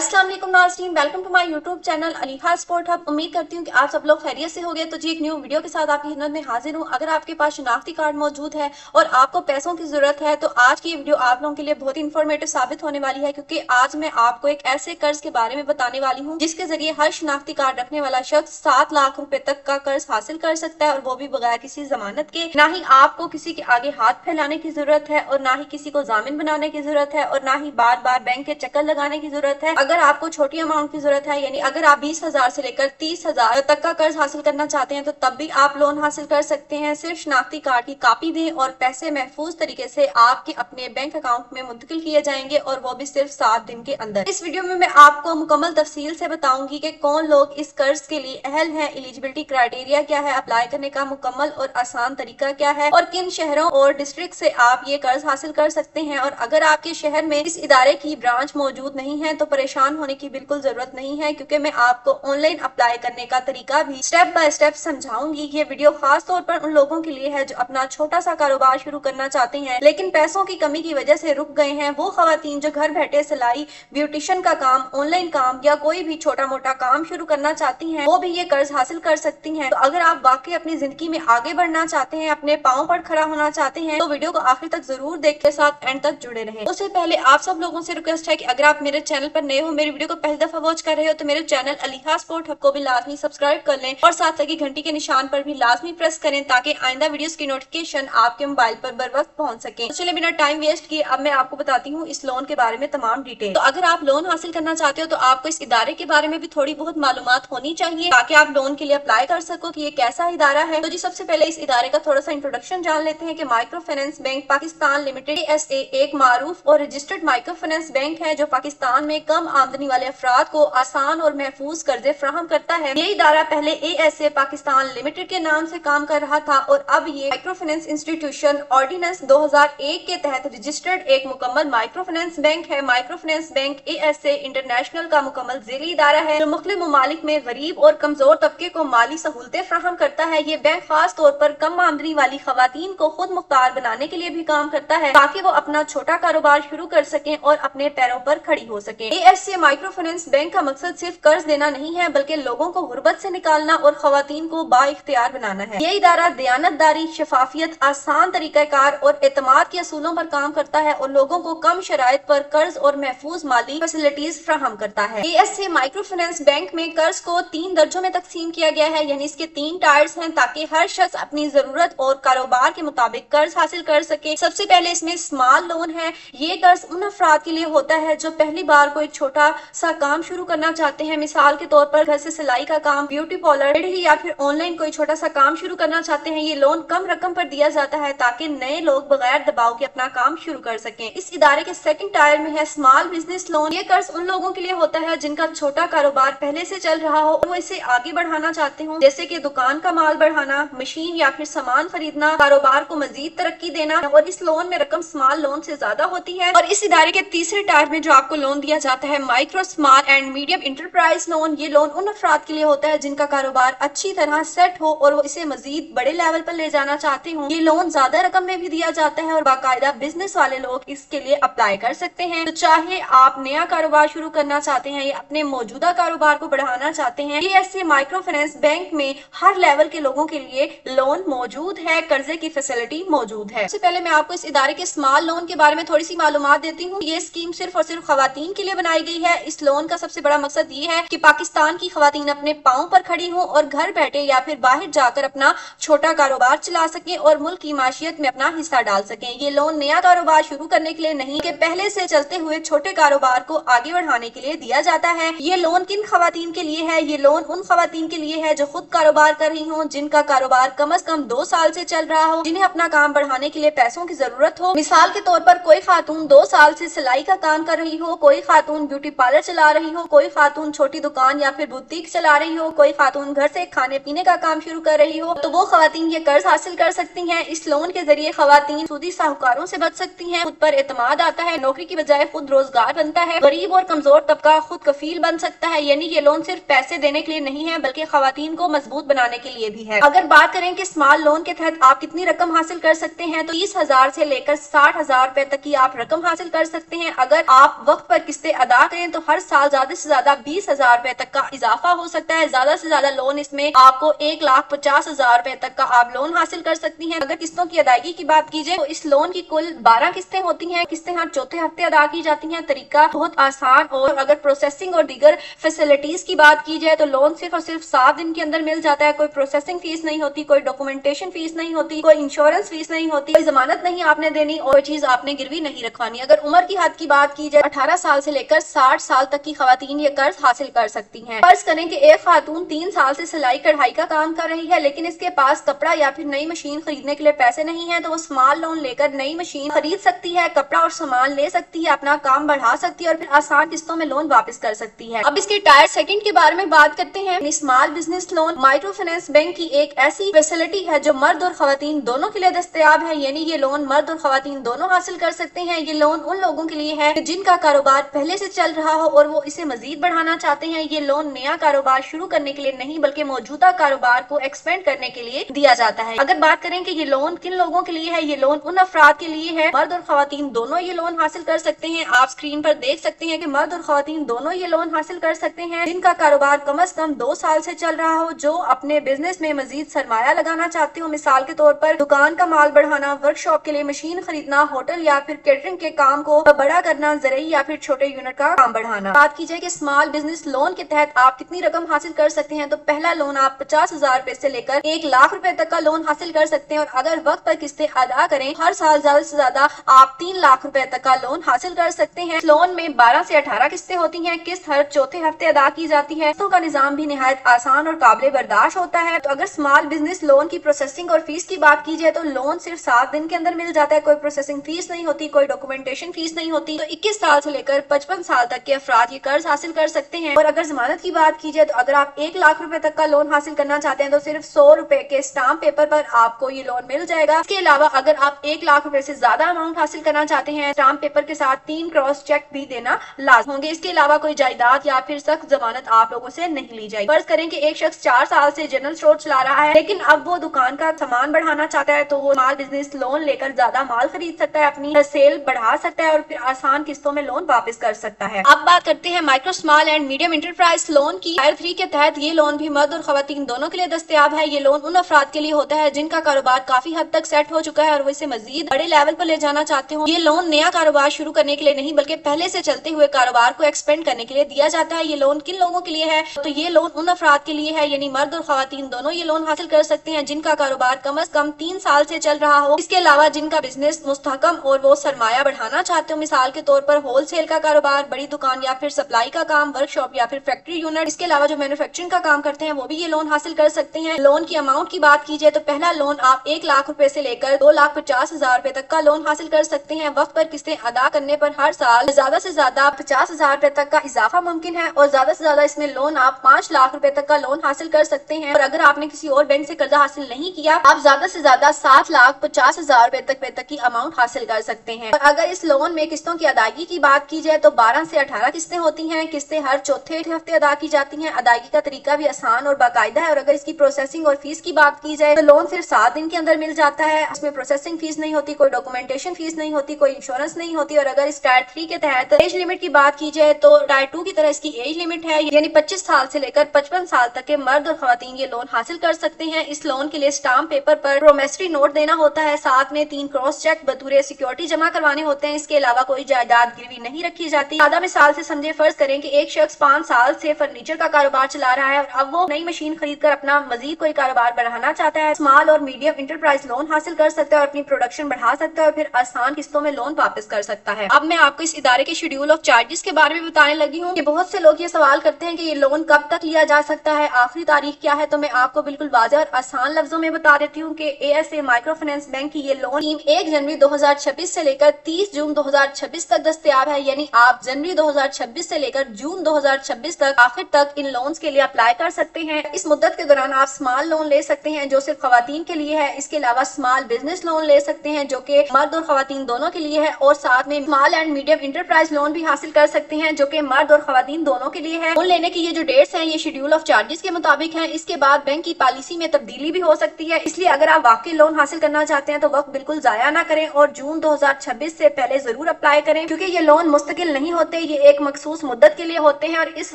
अस्सलाम वालेकुम नाज़रीन, welcome to my YouTube channel Aliha sport hub. उम्मीद करती हूँ कि आप सब लोग खैरियत से होंगे। तो जी एक न्यू वीडियो के साथ आपकी खिदमत में हाजिर हूँ। अगर आपके पास शनाख्ती कार्ड मौजूद है और आपको पैसों की जरूरत है तो आज की ये वीडियो आप लोगों के लिए बहुत ही इंफॉर्मेटिव साबित होने वाली है, क्योंकि आज मैं आपको एक ऐसे कर्ज के बारे में बताने वाली हूँ जिसके जरिए हर शनाख्ती कार्ड रखने वाला शख्स 7 लाख रुपए तक का कर्ज हासिल कर सकता है, और वो भी बगैर किसी जमानत के। ना ही आपको किसी के आगे हाथ फैलाने की जरूरत है, और ना ही किसी को जामिन बनाने की जरूरत है, और ना ही बार बार बैंक के चक्कर लगाने की जरूरत है। अगर आपको छोटी अमाउंट की जरूरत है, यानी अगर आप 20,000 से लेकर 30,000 तक का कर्ज हासिल करना चाहते हैं तो तब भी आप लोन हासिल कर सकते हैं। सिर्फ शनाख्ती कार्ड की कॉपी दें और पैसे महफूज तरीके से आपके अपने बैंक अकाउंट में मुंतकिल किए जाएंगे, और वो भी सिर्फ 7 दिन के अंदर। इस वीडियो में मैं आपको मुकम्मल तफसील से बताऊंगी कि कौन लोग इस कर्ज के लिए अहल हैं, एलिजिबिलिटी क्राइटेरिया क्या है, अप्लाई करने का मुकम्मल और आसान तरीका क्या है, और किन शहरों और डिस्ट्रिक्ट से आप ये कर्ज हासिल कर सकते हैं। और अगर आपके शहर में इस इदारे की ब्रांच मौजूद नहीं है तो परेशान होने की बिल्कुल जरूरत नहीं है, क्योंकि मैं आपको ऑनलाइन अप्लाई करने का तरीका भी स्टेप बाय स्टेप समझाऊंगी। ये वीडियो खास तौर पर उन लोगों के लिए है जो अपना छोटा सा कारोबार शुरू करना चाहते हैं लेकिन पैसों की कमी की वजह से रुक गए हैं। वो खवातीन जो घर बैठे सिलाई, ब्यूटिशियन का काम, ऑनलाइन काम या कोई भी छोटा मोटा काम शुरू करना चाहती हैं, वो भी ये कर्ज हासिल कर सकती हैं। तो अगर आप वाकई अपनी जिंदगी में आगे बढ़ना चाहते हैं, अपने पाँव पर खड़ा होना चाहते हैं, तो वीडियो को आखिर तक जरूर देख के साथ एंड तक जुड़े रहें। उससे पहले आप सब लोगों से रिक्वेस्ट है कि अगर आप मेरे चैनल पर नए हो, मेरी वीडियो को पहली दफा वॉच कर रहे हो, तो मेरे चैनल अलीहा स्पोर्ट हब को भी लाजमी सब्सक्राइब कर लें और साथ लगी घंटी के निशान पर भी लाजमी प्रेस करें ताकि आइंदा वीडियोस की नोटिफिकेशन आपके मोबाइल पर बर वक्त पहुंच सके। तो चलिए बिना टाइम वेस्ट किए अब मैं आपको बताती हूँ इस लोन के बारे में तमाम डिटेल। तो अगर आप लोन हासिल करना चाहते हो तो आपको इस इदारे के बारे में भी थोड़ी बहुत मालूमात होनी चाहिए ताकि आप लोन के लिए अप्लाई कर सको कि ये कैसा इदारा है। तो जी सबसे पहले इस इदारे का थोड़ा सा इंट्रोडक्शन जान लेते हैं कि micro finance bank Pakistan limited ASA एक मारूफ और रजिस्टर्ड माइक्रो फाइनेंस बैंक है जो पाकिस्तान में कम आमदनी वाले अफराद को आसान और महफूज कर्जे फराहम करता है। ये इदारा पहले ASA पाकिस्तान लिमिटेड के नाम से काम कर रहा था और अब ये माइक्रो फाइनेंस इंस्टीट्यूशन ऑर्डिनेंस 2001 के तहत रजिस्टर्ड एक मुकम्मल माइक्रो फाइनेंस बैंक है। Micro finance bank ASA international का मुकम्मल ज़ेली इदारा है जो मुख्तलिफ ममालिक में गरीब और कमजोर तबके को माली सहूलतें फराहम करता है। ये बैंक खास तौर पर कम आमदनी वाली खवातीन को खुद मुख्तार बनाने के लिए भी काम करता है ताकि वो अपना छोटा कारोबार शुरू कर सकें और अपने पैरों पर खड़ी हो सके। ASA माइक्रो फाइनेंस बैंक का मकसद सिर्फ कर्ज देना नहीं है बल्कि लोगों को गुर्बत से निकालना और खवातीन को बाइख्तियार बनाना है। ये इदारा दयानतदारी, शफाफियत, आसान तरीकाकार और एतमाद के असूलों पर काम करता है और लोगों को कम शराइत पर कर्ज और महफूज माली फैसिलिटीज फराहम करता है। ASA माइक्रो फाइनेंस बैंक में कर्ज को 3 दर्जों में तकसीम किया गया है, यानी इसके 3 टायर्स हैं ताकि हर शख्स अपनी जरूरत और कारोबार के मुताबिक कर्ज हासिल कर सके। सबसे पहले इसमें स्मॉल लोन है। ये कर्ज उन अफराद के लिए होता है जो पहली बार कोई छोटा सा काम शुरू करना चाहते हैं। मिसाल के तौर पर घर से सिलाई का काम, ब्यूटी पार्लर या फिर ऑनलाइन कोई छोटा सा काम शुरू करना चाहते हैं। ये लोन कम रकम पर दिया जाता है ताकि नए लोग बगैर दबाव के अपना काम शुरू कर सकें। इस इदारे के सेकंड टायर में है स्मॉल बिजनेस लोन। ये कर्ज उन लोगों के लिए होता है जिनका छोटा कारोबार पहले से चल रहा हो और वो इसे आगे बढ़ाना चाहते हो, जैसे कि दुकान का माल बढ़ाना, मशीन या फिर सामान खरीदना, कारोबार को मजीद तरक्की देना। और इस लोन में रकम स्मॉल लोन से ज्यादा होती है। और इस इदारे के तीसरे टायर में जो आपको लोन दिया जाता है micro, small and medium enterprise loan. ये लोन उन अफराद के लिए होता है जिनका कारोबार अच्छी तरह सेट हो और वो इसे मजीद बड़े लेवल पर ले जाना चाहते हो। ये लोन ज्यादा रकम में भी दिया जाता है और बाकायदा बिजनेस वाले लोग इसके लिए अप्लाई कर सकते हैं। तो चाहे आप नया कारोबार शुरू करना चाहते हैं या अपने मौजूदा कारोबार को बढ़ाना चाहते हैं, ASA माइक्रो फाइनेंस बैंक में हर लेवल के लोगों के लिए लोन मौजूद है, कर्जे की फैसिलिटी मौजूद है। सबसे पहले मैं आपको इस इदारे के स्मॉल लोन के बारे में थोड़ी सी मालूमात देती हूँ। ये स्कीम सिर्फ और सिर्फ खवातीन के लिए बनाई गई है। इस लोन का सबसे बड़ा मकसद ये है कि पाकिस्तान की खवातीन अपने पाँव पर खड़ी हों और घर बैठे या फिर बाहर जाकर अपना छोटा कारोबार चला सकें और मुल्क की माशियत में अपना हिस्सा डाल सकें। ये लोन नया कारोबार शुरू करने के लिए नहीं कि पहले से चलते हुए छोटे कारोबार को आगे बढ़ाने के लिए दिया जाता है। ये लोन किन खवातीन के लिए है? ये लोन उन खवातीन के लिए है जो खुद कारोबार कर रही हों, जिनका कारोबार कम से कम 2 साल से चल रहा हो, जिन्हें अपना काम बढ़ाने के लिए पैसों की जरूरत हो। मिसाल के तौर पर कोई खातून 2 साल से सिलाई का काम कर रही हो, कोई खातून ब्यूटी पार्लर चला रही हो, कोई खातून छोटी दुकान या फिर बुटीक चला रही हो, कोई खातून घर से खाने पीने का काम शुरू कर रही हो, तो वो खवातीन ये कर्ज हासिल कर सकती हैं। इस लोन के जरिए खवातीन सूदी साहूकारों से बच सकती हैं, खुद पर एतमाद आता है, नौकरी की बजाय खुद रोजगार बनता है, गरीब और कमजोर तबका खुद कफील बन सकता है। यानी ये लोन सिर्फ पैसे देने के लिए नहीं है बल्कि खवातीन को मजबूत बनाने के लिए भी है। अगर बात करें कि स्मॉल लोन के तहत आप कितनी रकम हासिल कर सकते हैं, तो 30,000 से लेकर 60,000 रुपए तक की आप रकम हासिल कर सकते हैं। अगर आप वक्त पर किस्तें अदा करें तो हर साल ज्यादा से ज्यादा 20,000 रुपए तक का इजाफा हो सकता है। ज्यादा से ज्यादा लोन इसमें आपको 1,50,000 रुपए तक का आप लोन हासिल कर सकती हैं। अगर किस्तों की अदायगी की बात की जाए तो इस लोन की कुल 12 किस्तें होती हैं। किस्तें हर चौथे हफ्ते अदा की जाती हैं। तरीका बहुत आसान, और अगर प्रोसेसिंग और दीगर फैसिलिटीज की बात की जाए तो लोन सिर्फ और सिर्फ 7 दिन के अंदर मिल जाता है। कोई प्रोसेसिंग फीस नहीं होती, कोई डॉक्यूमेंटेशन फीस नहीं होती, कोई इंश्योरेंस फीस नहीं होती, कोई जमानत नहीं आपने देनी और कोई चीज आपने गिरवी नहीं रखवानी। अगर उम्र की हद की बात की जाए 18 साल से लेकर 60 साल तक की खवातीन ये कर्ज हासिल कर सकती हैं। फर्ज करें कि एक खातून 3 साल से सिलाई कढ़ाई का काम कर रही है, लेकिन इसके पास कपड़ा या फिर नई मशीन खरीदने के लिए पैसे नहीं है, तो वो स्मॉल लोन लेकर नई मशीन खरीद सकती है, कपड़ा और सामान ले सकती है, अपना काम बढ़ा सकती है और फिर आसान किस्तों में लोन वापस कर सकती है। अब इसके टायर सेकंड के बारे में बात करते हैं। Small business loan micro finance bank की एक ऐसी फैसिलिटी है जो मर्द और खवातीन दोनों के लिए दस्तयाब है, यानी ये लोन मर्द और खवातीन दोनों हासिल कर सकते हैं। ये लोन उन लोगों के लिए है जिनका कारोबार पहले से चल रहा हो और वो इसे मजीद बढ़ाना चाहते हैं। ये लोन नया कारोबार शुरू करने के लिए नहीं बल्कि मौजूदा कारोबार को एक्सपेंड करने के लिए दिया जाता है। अगर बात करें कि ये लोन किन लोगों के लिए है, ये लोन उन अफराद के लिए है, मर्द और खवातीन दोनों ये लोन हासिल कर सकते हैं। आप स्क्रीन पर देख सकते हैं कि मर्द और खवातीन दोनों ये लोन हासिल कर सकते हैं जिनका कारोबार कम अज कम 2 साल से चल रहा हो, जो अपने बिजनेस में मजीद सरमाया लगाना चाहते हो। मिसाल के तौर पर दुकान का माल बढ़ाना, वर्कशॉप के लिए मशीन खरीदना, होटल या फिर केटरिंग के काम को बड़ा करना, ज़रूरी या फिर छोटे यूनिट का काम बढ़ाना। बात की जाए कि स्मॉल बिजनेस लोन के तहत आप कितनी रकम हासिल कर सकते हैं, तो पहला लोन आप 50,000 रुपए से लेकर 1 लाख रुपए तक का लोन हासिल कर सकते हैं और अगर वक्त पर किस्तें अदा करें हर साल ज्यादा से ज्यादा आप 3 लाख रुपए तक का लोन हासिल कर सकते हैं। लोन में 12 से 18 किस्तें होती हैं। किस्त हर चौथे हफ्ते अदा की जाती है। किस्तों का निजाम भी निहायत आसान और काबिल बर्दाश्त होता है। तो अगर स्मॉल बिजनेस लोन की प्रोसेसिंग और फीस की बात की जाए तो लोन सिर्फ 7 दिन के अंदर मिल जाता है। कोई प्रोसेसिंग फीस नहीं होती, कोई डॉक्यूमेंटेशन फीस नहीं होती। तो 21 साल से लेकर 55 साल तक के अफराद ये कर्ज हासिल कर सकते हैं। और अगर जमानत की बात की जाए तो अगर आप 1 लाख रुपए तक का लोन हासिल करना चाहते हैं तो सिर्फ 100 रुपए के स्टाम्प पेपर पर आपको ये लोन मिल जाएगा। इसके अलावा अगर आप 1 लाख रुपए से ज्यादा अमाउंट हासिल करना चाहते हैं, स्टाम्प पेपर के साथ 3 क्रॉस चेक भी देना लाजमी होंगे। इसके अलावा कोई जायदाद या फिर सख्त जमानत आप लोगों से नहीं ली जाएगी। फर्ज करें कि एक शख्स 4 साल से जनरल स्टोर चला रहा है, लेकिन अब वो दुकान का सामान बढ़ाना चाहता है, तो वो स्मॉल बिजनेस लोन लेकर ज्यादा माल खरीद सकता है, अपनी सेल बढ़ा सकता है और फिर आसान किस्तों में लोन वापस कर सकता है। अब बात करते हैं micro small and medium enterprise loan की। टायर 3 के तहत ये लोन भी मर्द और खवातीन दोनों के लिए दस्तयाब है। ये लोन उन अफराद के लिए होता है जिनका कारोबार काफी हद तक सेट हो चुका है और वो इसे मजीद बड़े लेवल पर ले जाना चाहते हो। ये लोन नया कारोबार शुरू करने के लिए नहीं बल्कि पहले से चलते हुए कारोबार को एक्सपेंड करने के लिए दिया जाता है। ये लोन किन लोगों के लिए है, तो ये लोन उन अफराद के लिए है, यानी मर्द और खवातीन दोनों ये लोन हासिल कर सकते हैं जिनका कारोबार कम अज कम 3 साल से चल रहा हो। इसके अलावा जिनका बिजनेस मुस्तहकम और वो सरमाया बढ़ाना चाहते हो, मिसाल के तौर पर होलसेल का कारोबार, बड़ी दुकान या फिर सप्लाई का काम, वर्कशॉप या फिर फैक्ट्री यूनिट। इसके अलावा जो मैन्युफैक्चरिंग का काम करते हैं वो भी ये लोन हासिल कर सकते हैं। लोन की अमाउंट की बात की जाए तो पहला लोन आप 1 लाख रुपए से लेकर 2,50,000 रुपए तक का लोन हासिल कर सकते हैं। वक्त पर किस्तें अदा करने पर हर साल ज्यादा से ज्यादा 50,000 रुपए तक का इजाफा मुमकिन है और ज्यादा से ज्यादा इसमें लोन आप 5 लाख रुपए तक का लोन हासिल कर सकते हैं। और अगर आपने किसी और बैंक से कर्जा हासिल नहीं किया, आप ज्यादा से ज्यादा 7,50,000 रुपए तक की अमाउंट हासिल कर सकते हैं। और अगर इस लोन में किस्तों की अदायगी की बात की जाए तो 12 से 18 किस्तें होती हैं। किस्तें हर चौथे हफ्ते अदा की जाती हैं। अदायगी का तरीका भी आसान और बाकायदा है। और अगर इसकी प्रोसेसिंग और फीस की बात की जाए तो लोन सिर्फ 7 दिन के अंदर मिल जाता है। उसमें प्रोसेसिंग फीस नहीं होती, कोई डॉक्यूमेंटेशन फीस नहीं होती, कोई इंश्योरेंस नहीं होती। और अगर इस टायर 3 के तहत एज लिमिट की बात की जाए तो टायर 2 की तरह इसकी एज लिमिट है, यानी 25 साल से लेकर 55 साल तक के मर्द और खवातीन ये लोन हासिल कर सकते हैं। इस लोन के लिए स्टाम्प पेपर पर प्रोमिसरी नोट देना होता है, साथ में 3 क्रॉस चेक बतौर सिक्योरिटी जमा करवाने होते हैं। इसके अलावा कोई जायदाद गिरवी नहीं रखी जाती। सादा मिसाल से समझे, फर्ज करें कि एक शख्स 5 साल से फर्नीचर का कारोबार चला रहा है और अब वो नई मशीन खरीद कर अपना मजीद कोई कारोबार बढ़ाना चाहता है। स्मॉल और मीडियम इंटरप्राइज लोन हासिल कर सकता है और अपनी प्रोडक्शन बढ़ा सकता है और फिर आसान किस्तों में लोन वापस कर सकता है। अब मैं आपको इस इदारे के शेड्यूल ऑफ चार्जेस के बारे में बताने लगी हूँ। बहुत से लोग ये सवाल करते हैं कि ये लोन कब तक लिया जा सकता है, आखिरी तारीख क्या है, तो मैं आपको बिल्कुल वाज़ेह और आसान लफ्जों में बता देती हूँ कि ASA माइक्रो फाइनेंस बैंक की ये लोन स्कीम 1 जनवरी 2026 से लेकर 30 जून 2026 तक दस्तयाब है। यानी आप जनवरी 2026 से लेकर जून 2026 तक आखिर तक इन लोन्स के लिए अप्लाई कर सकते हैं। इस मुद्दत के दौरान आप स्मॉल लोन ले सकते हैं जो सिर्फ खवातीन के लिए है। इसके अलावा स्मॉल बिजनेस लोन ले सकते हैं जो कि मर्द और खवातीन दोनों के लिए है, और साथ में small and medium enterprise loan भी हासिल कर सकते हैं जो कि मर्द और खवातीन दोनों के लिए है। लोन लेने की ये जो डेट्स हैं ये शेड्यूल ऑफ चार्जेस के मुताबिक हैं। इसके बाद बैंक की पॉलिसी में तब्दीली भी हो सकती है, इसलिए अगर आप वाकई लोन हासिल करना चाहते हैं तो वक्त बिल्कुल जाया ना करें और जून 2026 से पहले जरूर अप्लाई करें, क्योंकि ये लोन मुस्तकिल नहीं होते। होते, ये एक मखसूस मुद्दत के लिए होते हैं और इस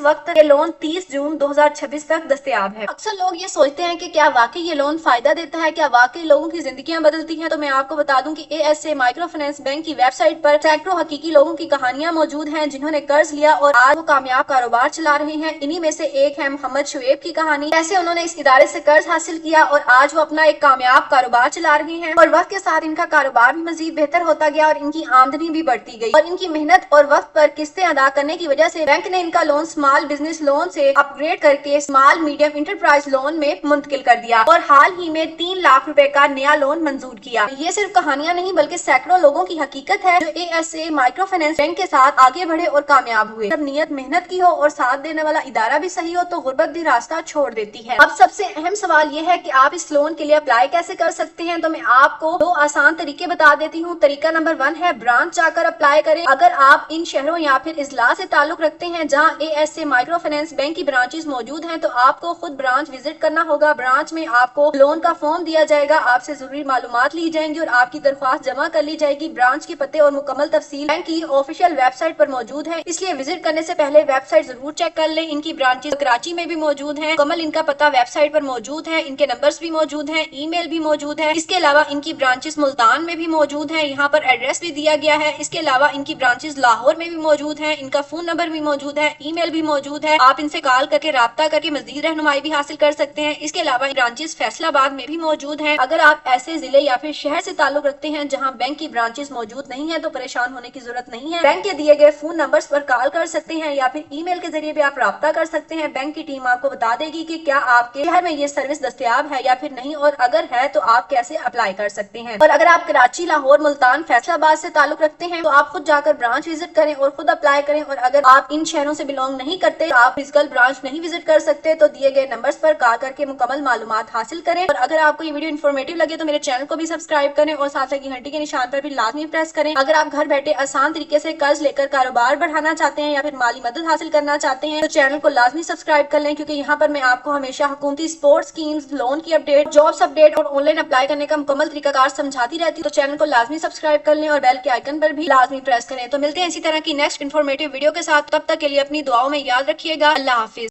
वक्त ये लोन 30 जून 2026 तक दस्तयाब है। अक्सर लोग ये सोचते हैं कि क्या वाकई ये लोन फायदा देता है, क्या वाकई लोगों की जिंदगियां बदलती हैं। तो मैं आपको बता दूं कि ASA माइक्रो फाइनेंस बैंक की वेबसाइट पर सैकड़ों हकीकी लोगों की कहानियां मौजूद हैं जिन्होंने कर्ज लिया और आज वो कामयाब कारोबार चला रहे हैं। इन्हीं में से एक है मोहम्मद शुएब की कहानी। कैसे उन्होंने इस इदारे से कर्ज हासिल किया और आज वो अपना एक कामयाब कारोबार चला रहे हैं और वक्त के साथ इनका कारोबार भी मजीद बेहतर होता गया और इनकी आमदनी भी बढ़ती गई और इनकी मेहनत और वक्त पर किस्तें अदा करने की वजह से बैंक ने इनका लोन स्मॉल बिजनेस लोन से अपग्रेड करके स्मॉल मीडियम इंटरप्राइज लोन में मुंतकिल कर दिया और हाल ही में 3 लाख रुपए का नया लोन मंजूर किया। ये सिर्फ कहानियां नहीं बल्कि सैकड़ों लोगों की हकीकत है जो ASA माइक्रो फाइनेंस बैंक के साथ आगे बढ़े और कामयाब हुए। जब नीयत मेहनत की हो और साथ देने वाला इदारा भी सही हो तो गुर्बत भी रास्ता छोड़ देती है। अब सबसे अहम सवाल ये है कि आप इस लोन के लिए अप्लाई कैसे कर सकते हैं। तो मैं आपको 2 आसान तरीके बता देती हूँ। तरीका नंबर 1 है ब्रांच जाकर अप्लाई करें। अगर आप इन शहरों या फिर इजला से ताल्लुक रखते हैं जहाँ ASA माइक्रो फाइनेंस बैंक की ब्रांचेस मौजूद हैं तो आपको खुद ब्रांच विजिट करना होगा। ब्रांच में आपको लोन का फॉर्म दिया जाएगा, आपसे जरूरी मालूमात ली जाएंगी और आपकी दरख्वास्त जमा कर ली जाएगी। ब्रांच के पते और मुकम्मल तफसील बैंक की ऑफिशियल वेबसाइट पर मौजूद है, इसलिए विजिट करने से पहले वेबसाइट जरूर चेक कर लें। इनकी ब्रांचेस कराची में भी मौजूद है, मुकम्मल इनका पता वेबसाइट पर मौजूद है, इनके नंबर्स भी मौजूद है, ईमेल भी मौजूद है। इसके अलावा इनकी ब्रांचेस मुल्तान में भी मौजूद है, यहाँ पर एड्रेस भी दिया गया है। इसके अलावा इनकी ब्रांचेस लाहौर में भी मौजूद है, इनका फोन नंबर भी मौजूद है, ईमेल भी मौजूद है। आप इनसे कॉल करके राब्ता करके मजीद रहनुमाई भी हासिल कर सकते हैं। इसके अलावा ब्रांचेस फैसलाबाद में भी मौजूद है। अगर आप ऐसे जिले या फिर शहर से ताल्लुक रखते हैं जहां बैंक की ब्रांचेस मौजूद नहीं है तो परेशान होने की जरूरत नहीं है। बैंक के दिए गए फोन नंबर्स पर कॉल कर सकते हैं या फिर ईमेल के जरिए भी आप राब्ता कर सकते हैं। बैंक की टीम आपको बता देगी कि क्या आपके शहर में ये सर्विस दस्तयाब है या फिर नहीं और अगर है तो आप कैसे अप्लाई कर सकते हैं। और अगर आप कराची, लाहौर, मुल्तान, फैसलाबाद से ताल्लुक रखते हैं तो आप खुद जाकर ब्रांच विजिट करें और खुद अप्लाई करें। और अगर आप इन शहरों से बिलोंग नहीं करते, तो आप फिजिकल ब्रांच नहीं विजिट कर सकते, तो दिए गए नंबर्स पर कॉल करके मुकम्मल मालूमात हासिल करें। और अगर आपको ये वीडियो इन्फॉर्मेटिव लगे तो मेरे चैनल को भी सब्सक्राइब करें और साथ लगी घंटी के निशान पर भी लाजमी प्रेस करें। अगर आप घर बैठे आसान तरीके से कर्ज लेकर कारोबार बढ़ाना चाहते हैं या फिर माली मदद हासिल करना चाहते हैं तो चैनल को लाजमी सब्सक्राइब कर लें, क्योंकि यहाँ पर मैं आपको हमेशा हुकूमती स्पोर्ट्स स्कीम्स, लोन की अपडेट, जॉब्स अपडेट और ऑनलाइन अप्लाई करने का मुकम्मल तरीकाकार समझाती रहती हूँ। तो चैनल को लाजमी सब्सक्राइब कर लें और बेल के आइकन पर भी लाजमी प्रेस करें। तो मिलते हैं इसी तरह की नेक्स्ट इन्फॉर्मेटिव वीडियो के साथ, तब तक के लिए अपनी दुआओं में याद रखिएगा। अल्लाह हाफिज।